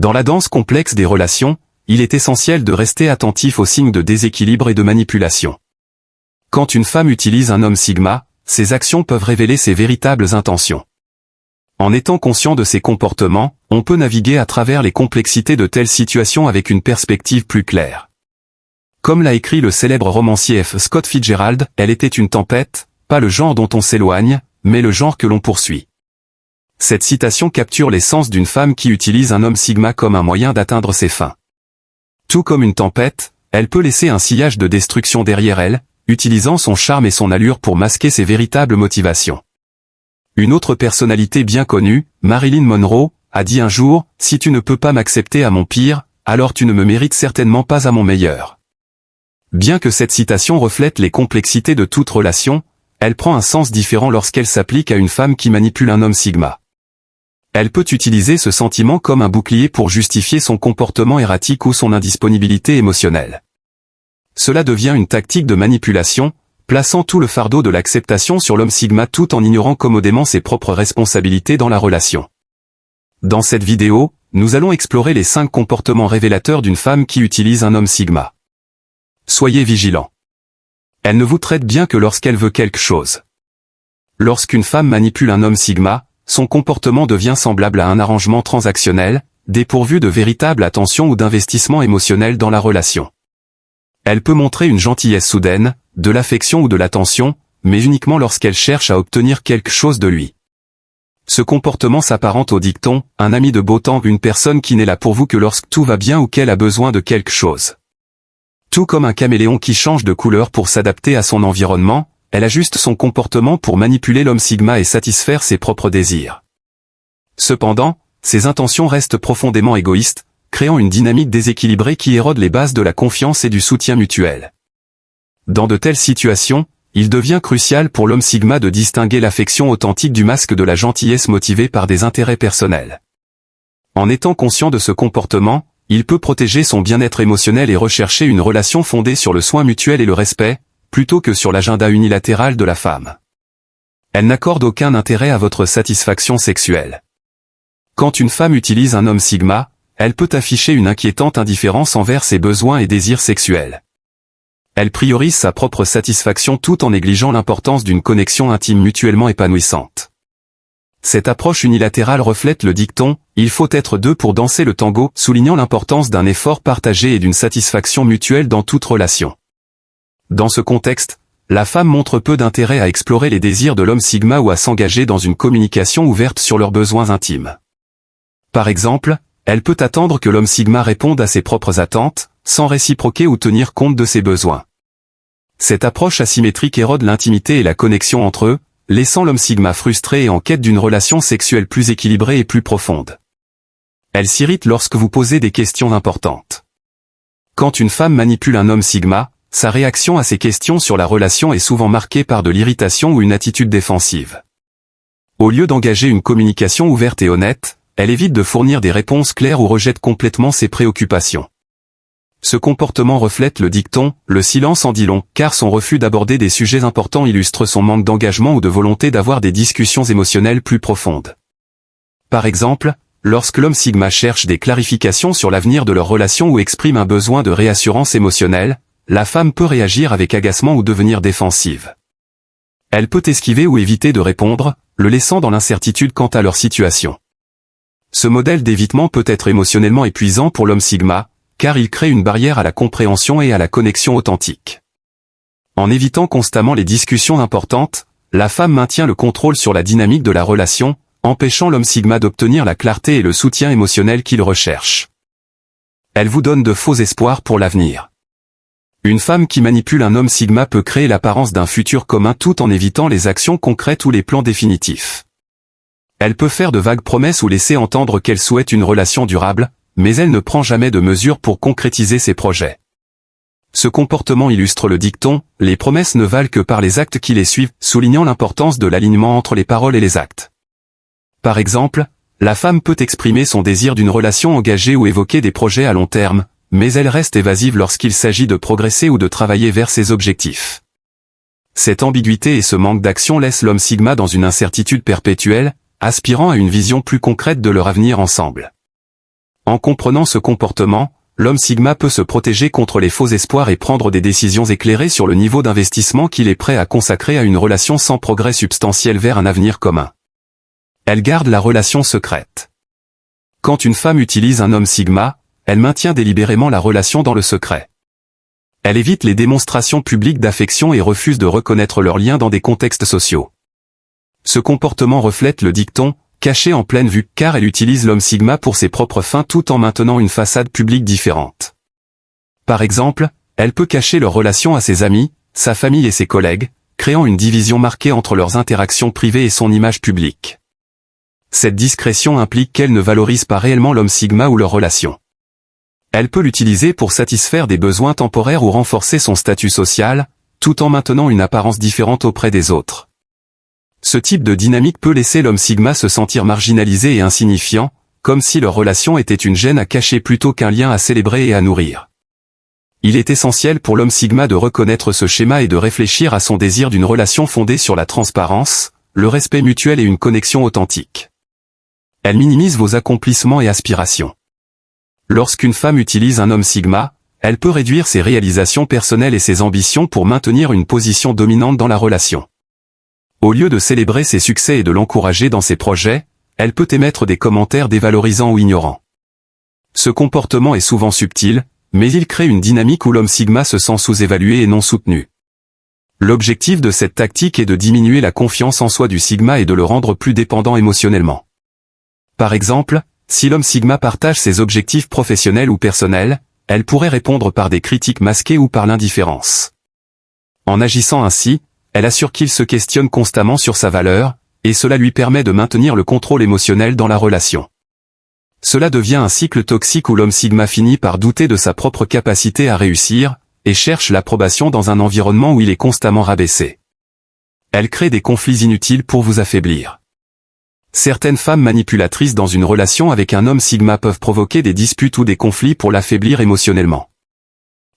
Dans la danse complexe des relations, il est essentiel de rester attentif aux signes de déséquilibre et de manipulation. Quand une femme utilise un homme sigma, ses actions peuvent révéler ses véritables intentions. En étant conscient de ses comportements, on peut naviguer à travers les complexités de telles situations avec une perspective plus claire. Comme l'a écrit le célèbre romancier F. Scott Fitzgerald, elle était une tempête, pas le genre dont on s'éloigne, mais le genre que l'on poursuit. Cette citation capture l'essence d'une femme qui utilise un homme sigma comme un moyen d'atteindre ses fins. Tout comme une tempête, elle peut laisser un sillage de destruction derrière elle, utilisant son charme et son allure pour masquer ses véritables motivations. Une autre personnalité bien connue, Marilyn Monroe, a dit un jour « Si tu ne peux pas m'accepter à mon pire, alors tu ne me mérites certainement pas à mon meilleur ». Bien que cette citation reflète les complexités de toute relation, elle prend un sens différent lorsqu'elle s'applique à une femme qui manipule un homme sigma. Elle peut utiliser ce sentiment comme un bouclier pour justifier son comportement erratique ou son indisponibilité émotionnelle. Cela devient une tactique de manipulation, plaçant tout le fardeau de l'acceptation sur l'homme sigma tout en ignorant commodément ses propres responsabilités dans la relation. Dans cette vidéo, nous allons explorer les 5 comportements révélateurs d'une femme qui utilise un homme sigma. Soyez vigilants. Elle ne vous traite bien que lorsqu'elle veut quelque chose. Lorsqu'une femme manipule un homme sigma, son comportement devient semblable à un arrangement transactionnel, dépourvu de véritable attention ou d'investissement émotionnel dans la relation. Elle peut montrer une gentillesse soudaine, de l'affection ou de l'attention, mais uniquement lorsqu'elle cherche à obtenir quelque chose de lui. Ce comportement s'apparente au dicton « un ami de beau temps », une personne qui n'est là pour vous que lorsque tout va bien ou qu'elle a besoin de quelque chose. Tout comme un caméléon qui change de couleur pour s'adapter à son environnement, elle ajuste son comportement pour manipuler l'homme sigma et satisfaire ses propres désirs. Cependant, ses intentions restent profondément égoïstes, créant une dynamique déséquilibrée qui érode les bases de la confiance et du soutien mutuel. Dans de telles situations, il devient crucial pour l'homme sigma de distinguer l'affection authentique du masque de la gentillesse motivée par des intérêts personnels. En étant conscient de ce comportement, il peut protéger son bien-être émotionnel et rechercher une relation fondée sur le soin mutuel et le respect, plutôt que sur l'agenda unilatéral de la femme. Elle n'accorde aucun intérêt à votre satisfaction sexuelle. Quand une femme utilise un homme sigma, elle peut afficher une inquiétante indifférence envers ses besoins et désirs sexuels. Elle priorise sa propre satisfaction tout en négligeant l'importance d'une connexion intime mutuellement épanouissante. Cette approche unilatérale reflète le dicton « Il faut être deux pour danser le tango », soulignant l'importance d'un effort partagé et d'une satisfaction mutuelle dans toute relation. Dans ce contexte, la femme montre peu d'intérêt à explorer les désirs de l'homme sigma ou à s'engager dans une communication ouverte sur leurs besoins intimes. Par exemple, elle peut attendre que l'homme sigma réponde à ses propres attentes, sans réciproquer ou tenir compte de ses besoins. Cette approche asymétrique érode l'intimité et la connexion entre eux, laissant l'homme sigma frustré et en quête d'une relation sexuelle plus équilibrée et plus profonde. Elle s'irrite lorsque vous posez des questions importantes. Quand une femme manipule un homme sigma, sa réaction à ces questions sur la relation est souvent marquée par de l'irritation ou une attitude défensive. Au lieu d'engager une communication ouverte et honnête, elle évite de fournir des réponses claires ou rejette complètement ses préoccupations. Ce comportement reflète le dicton « le silence en dit long », car son refus d'aborder des sujets importants illustre son manque d'engagement ou de volonté d'avoir des discussions émotionnelles plus profondes. Par exemple, lorsque l'homme sigma cherche des clarifications sur l'avenir de leur relation ou exprime un besoin de réassurance émotionnelle, la femme peut réagir avec agacement ou devenir défensive. Elle peut esquiver ou éviter de répondre, le laissant dans l'incertitude quant à leur situation. Ce modèle d'évitement peut être émotionnellement épuisant pour l'homme sigma, car il crée une barrière à la compréhension et à la connexion authentique. En évitant constamment les discussions importantes, la femme maintient le contrôle sur la dynamique de la relation, empêchant l'homme sigma d'obtenir la clarté et le soutien émotionnel qu'il recherche. Elle vous donne de faux espoirs pour l'avenir. Une femme qui manipule un homme sigma peut créer l'apparence d'un futur commun tout en évitant les actions concrètes ou les plans définitifs. Elle peut faire de vagues promesses ou laisser entendre qu'elle souhaite une relation durable, mais elle ne prend jamais de mesures pour concrétiser ses projets. Ce comportement illustre le dicton « les promesses ne valent que par les actes qui les suivent », soulignant l'importance de l'alignement entre les paroles et les actes. Par exemple, la femme peut exprimer son désir d'une relation engagée ou évoquer des projets à long terme, mais elle reste évasive lorsqu'il s'agit de progresser ou de travailler vers ses objectifs. Cette ambiguïté et ce manque d'action laissent l'homme sigma dans une incertitude perpétuelle, aspirant à une vision plus concrète de leur avenir ensemble. En comprenant ce comportement, l'homme sigma peut se protéger contre les faux espoirs et prendre des décisions éclairées sur le niveau d'investissement qu'il est prêt à consacrer à une relation sans progrès substantiel vers un avenir commun. Elle garde la relation secrète. Quand une femme utilise un homme sigma, elle maintient délibérément la relation dans le secret. Elle évite les démonstrations publiques d'affection et refuse de reconnaître leurs liens dans des contextes sociaux. Ce comportement reflète le dicton « caché en pleine vue » car elle utilise l'homme sigma pour ses propres fins tout en maintenant une façade publique différente. Par exemple, elle peut cacher leur relation à ses amis, sa famille et ses collègues, créant une division marquée entre leurs interactions privées et son image publique. Cette discrétion implique qu'elle ne valorise pas réellement l'homme sigma ou leur relation. Elle peut l'utiliser pour satisfaire des besoins temporaires ou renforcer son statut social, tout en maintenant une apparence différente auprès des autres. Ce type de dynamique peut laisser l'homme sigma se sentir marginalisé et insignifiant, comme si leur relation était une gêne à cacher plutôt qu'un lien à célébrer et à nourrir. Il est essentiel pour l'homme sigma de reconnaître ce schéma et de réfléchir à son désir d'une relation fondée sur la transparence, le respect mutuel et une connexion authentique. Elle minimise vos accomplissements et aspirations. Lorsqu'une femme utilise un homme sigma, elle peut réduire ses réalisations personnelles et ses ambitions pour maintenir une position dominante dans la relation. Au lieu de célébrer ses succès et de l'encourager dans ses projets, elle peut émettre des commentaires dévalorisants ou ignorants. Ce comportement est souvent subtil, mais il crée une dynamique où l'homme sigma se sent sous-évalué et non soutenu. L'objectif de cette tactique est de diminuer la confiance en soi du sigma et de le rendre plus dépendant émotionnellement. Par exemple, si l'homme sigma partage ses objectifs professionnels ou personnels, elle pourrait répondre par des critiques masquées ou par l'indifférence. En agissant ainsi, elle assure qu'il se questionne constamment sur sa valeur, et cela lui permet de maintenir le contrôle émotionnel dans la relation. Cela devient un cycle toxique où l'homme sigma finit par douter de sa propre capacité à réussir, et cherche l'approbation dans un environnement où il est constamment rabaissé. Elle crée des conflits inutiles pour vous affaiblir. Certaines femmes manipulatrices dans une relation avec un homme sigma peuvent provoquer des disputes ou des conflits pour l'affaiblir émotionnellement.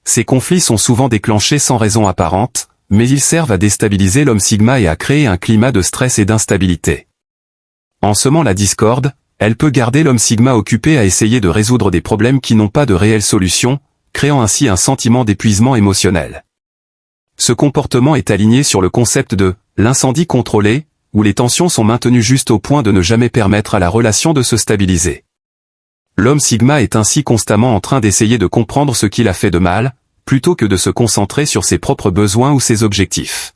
Ces conflits sont souvent déclenchés sans raison apparente, mais ils servent à déstabiliser l'homme sigma et à créer un climat de stress et d'instabilité. En semant la discorde, elle peut garder l'homme sigma occupé à essayer de résoudre des problèmes qui n'ont pas de réelle solution, créant ainsi un sentiment d'épuisement émotionnel. Ce comportement est aligné sur le concept de « l'incendie contrôlé », où les tensions sont maintenues juste au point de ne jamais permettre à la relation de se stabiliser. L'homme sigma est ainsi constamment en train d'essayer de comprendre ce qu'il a fait de mal, plutôt que de se concentrer sur ses propres besoins ou ses objectifs.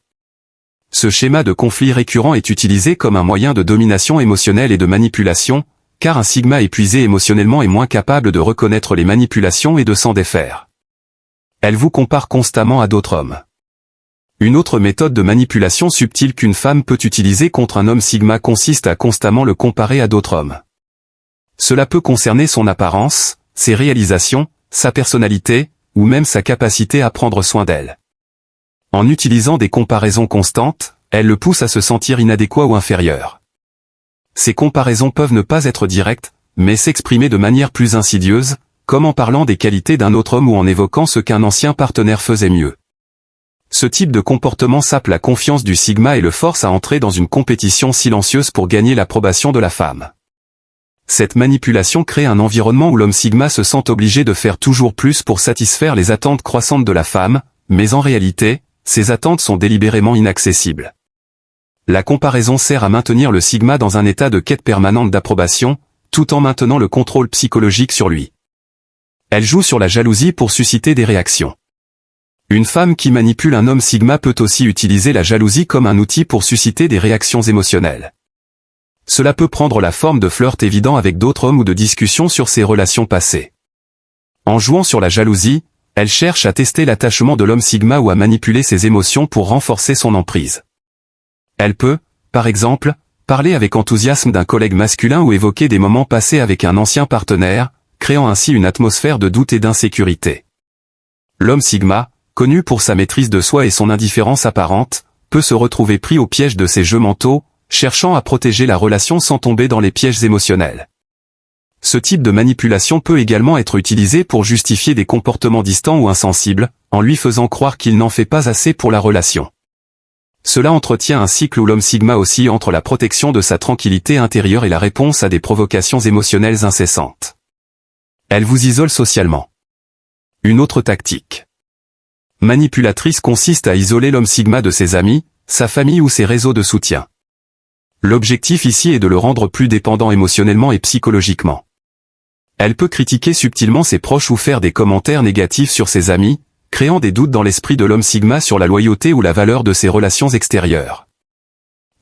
Ce schéma de conflit récurrent est utilisé comme un moyen de domination émotionnelle et de manipulation, car un sigma épuisé émotionnellement est moins capable de reconnaître les manipulations et de s'en défaire. Elle vous compare constamment à d'autres hommes. Une autre méthode de manipulation subtile qu'une femme peut utiliser contre un homme sigma consiste à constamment le comparer à d'autres hommes. Cela peut concerner son apparence, ses réalisations, sa personnalité, ou même sa capacité à prendre soin d'elle. En utilisant des comparaisons constantes, elle le pousse à se sentir inadéquat ou inférieur. Ces comparaisons peuvent ne pas être directes, mais s'exprimer de manière plus insidieuse, comme en parlant des qualités d'un autre homme ou en évoquant ce qu'un ancien partenaire faisait mieux. Ce type de comportement sape la confiance du sigma et le force à entrer dans une compétition silencieuse pour gagner l'approbation de la femme. Cette manipulation crée un environnement où l'homme sigma se sent obligé de faire toujours plus pour satisfaire les attentes croissantes de la femme, mais en réalité, ces attentes sont délibérément inaccessibles. La comparaison sert à maintenir le sigma dans un état de quête permanente d'approbation, tout en maintenant le contrôle psychologique sur lui. Elle joue sur la jalousie pour susciter des réactions. Une femme qui manipule un homme sigma peut aussi utiliser la jalousie comme un outil pour susciter des réactions émotionnelles. Cela peut prendre la forme de flirts évidents avec d'autres hommes ou de discussions sur ses relations passées. En jouant sur la jalousie, elle cherche à tester l'attachement de l'homme sigma ou à manipuler ses émotions pour renforcer son emprise. Elle peut, par exemple, parler avec enthousiasme d'un collègue masculin ou évoquer des moments passés avec un ancien partenaire, créant ainsi une atmosphère de doute et d'insécurité. L'homme sigma, connu pour sa maîtrise de soi et son indifférence apparente, peut se retrouver pris au piège de ces jeux mentaux, cherchant à protéger la relation sans tomber dans les pièges émotionnels. Ce type de manipulation peut également être utilisé pour justifier des comportements distants ou insensibles, en lui faisant croire qu'il n'en fait pas assez pour la relation. Cela entretient un cycle où l'homme sigma oscille entre la protection de sa tranquillité intérieure et la réponse à des provocations émotionnelles incessantes. Elle vous isole socialement. Une autre tactique manipulatrice consiste à isoler l'homme sigma de ses amis, sa famille ou ses réseaux de soutien. L'objectif ici est de le rendre plus dépendant émotionnellement et psychologiquement. Elle peut critiquer subtilement ses proches ou faire des commentaires négatifs sur ses amis, créant des doutes dans l'esprit de l'homme sigma sur la loyauté ou la valeur de ses relations extérieures.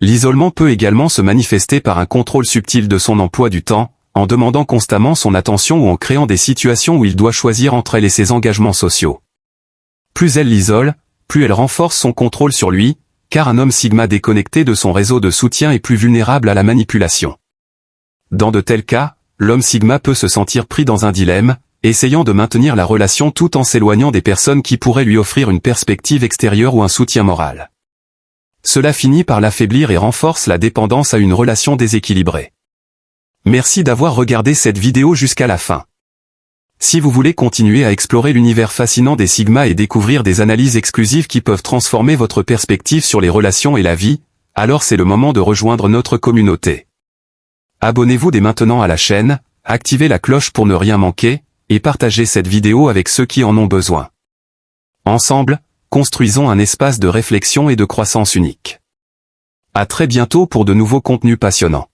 L'isolement peut également se manifester par un contrôle subtil de son emploi du temps, en demandant constamment son attention ou en créant des situations où il doit choisir entre elle et ses engagements sociaux. Plus elle l'isole, plus elle renforce son contrôle sur lui, car un homme sigma déconnecté de son réseau de soutien est plus vulnérable à la manipulation. Dans de tels cas, l'homme sigma peut se sentir pris dans un dilemme, essayant de maintenir la relation tout en s'éloignant des personnes qui pourraient lui offrir une perspective extérieure ou un soutien moral. Cela finit par l'affaiblir et renforce la dépendance à une relation déséquilibrée. Merci d'avoir regardé cette vidéo jusqu'à la fin. Si vous voulez continuer à explorer l'univers fascinant des Sigma et découvrir des analyses exclusives qui peuvent transformer votre perspective sur les relations et la vie, alors c'est le moment de rejoindre notre communauté. Abonnez-vous dès maintenant à la chaîne, activez la cloche pour ne rien manquer, et partagez cette vidéo avec ceux qui en ont besoin. Ensemble, construisons un espace de réflexion et de croissance unique. À très bientôt pour de nouveaux contenus passionnants.